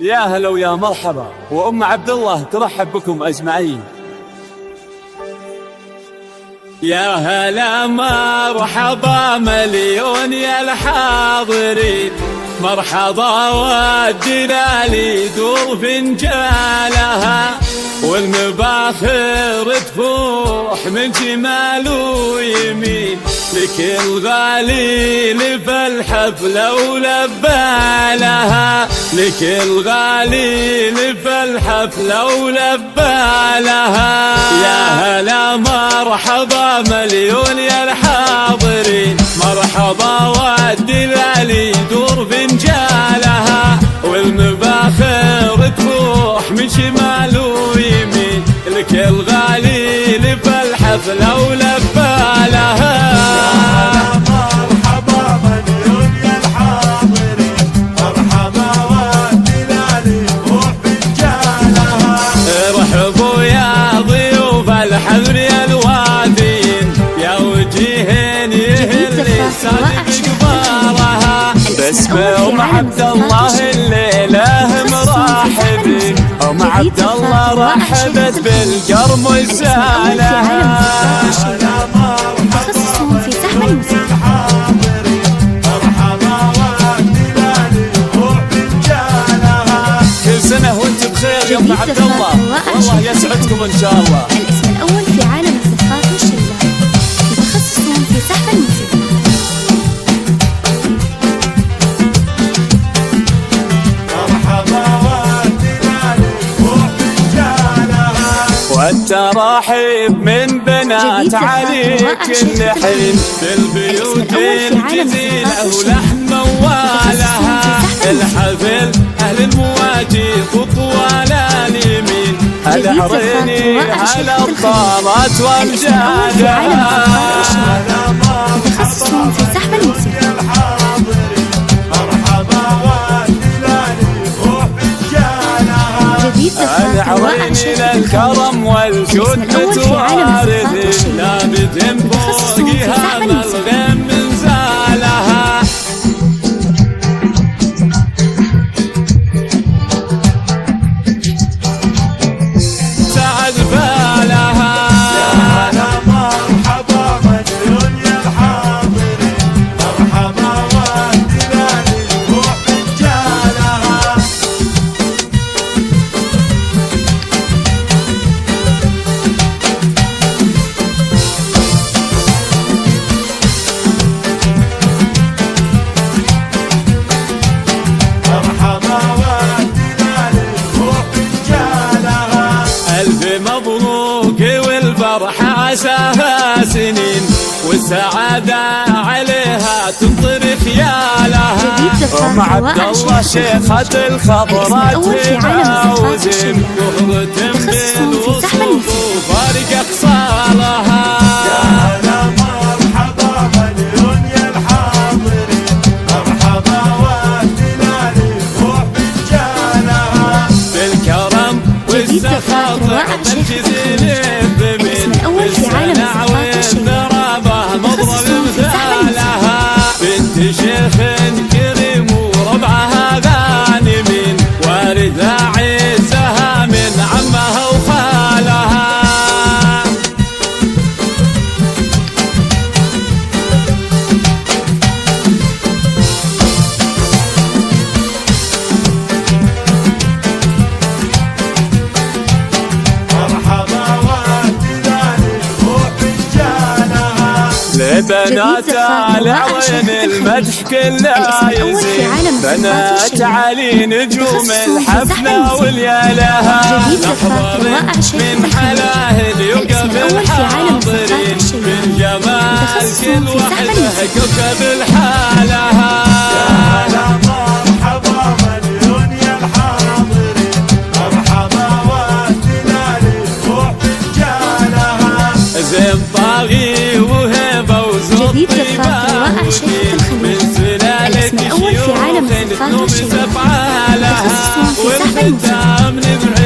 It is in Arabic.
يا هلا ويا مرحبا، وأم عبد الله ترحب بكم أجمعين. يا هلا مرحبا مليون يا الحاضرين، مرحبا والدلال دور فنجالها، والمباخر تفوح من شمال ويمين، لكل غالي لفى الحفلة ولبالها، لكل غالي لفى الحفلة ولبالها. يا هلا مرحبا مليون يا الحاضرين، مرحبا والدلال يدور فنجالها، والمباخر تفوح من شمال ويمين، لكل غالي لفى الحفلة ولبالها. الحذر يا الوادين يا وجيهين يهل صادق قبارها، باسم أم عبد الله الليلة مرحبين، أم عبد الله رحبت بالقرم وسالها. تخصصهم في سحب الموسيقى. كل سنة وانت بخير يا أم عبد الله، والله يسعدكم إن شاء الله. الاسم الأول في عالم الزفات والشلة، تخصصهم في سحب الموسيقى. والتراحيب من بنات علي كل حين، بالبيوت الجزيلة ولحم موالها، الحفل أهل المواجي خطوة اليمين، العريني على الطامات وامجادها. تخصصهم في سحب الموسيقى. العريني للكرم والجود متوارثين، لابد فوقها الغيم من زالها. سعد بالها. يا هلا مرحبا مليون يا الحاضرين، مرحبا والدلال يروح فنجالها. مبروك والفرحة عساها سنين، والسعادة عليها تمطر خيالها. أم عبد الله شيخة الخضرات وزين، وهرة بالوصول وفارق أخصالها. يا هلا مرحبا مليون يا الحاضرين، مرحبا والدلال يروح فنجالها، بالكرم والسخاء ضعف الجزيل الثمين، بالسنع والنرابة مضرب مثالها، بنت شيخ كريم وربعها غانمين، واردها عزها من عمها وخالها. لبنات العوين المدح كلها يزين، بنات علي نجوم الحفلة واليالها، نحضر من حلاهل يوقف الحاضرين، من جمال كل وحده كوكب الحالها. يا هلا مرحبا مليون يا الحاضرين، مرحبا والدلال يروح فنجالها، زين طاغي وهبة وزود طيبة ودين، من سلالة شيوخ نتنوم سفعالها، والختام نبعد